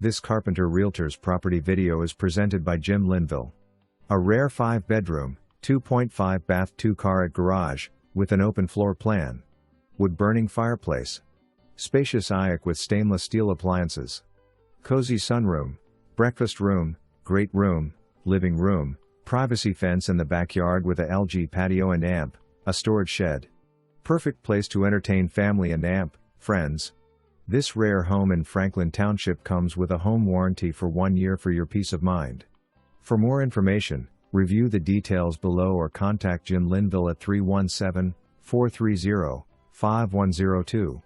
This Carpenter Realtors property video is presented by Jim Linville. A rare 5-bedroom, 2.5 bath 2-car garage, with an open floor plan. Wood-burning fireplace. Spacious EIK with stainless steel appliances. Cozy sunroom, breakfast room, great room, living room, privacy fence in the backyard with a LG patio and amp, a storage shed. Perfect place to entertain family and friends. This rare home in Franklin Township comes with a home warranty for 1 year for your peace of mind. For more information, review the details below or contact Jim Linville at 317-430-5102.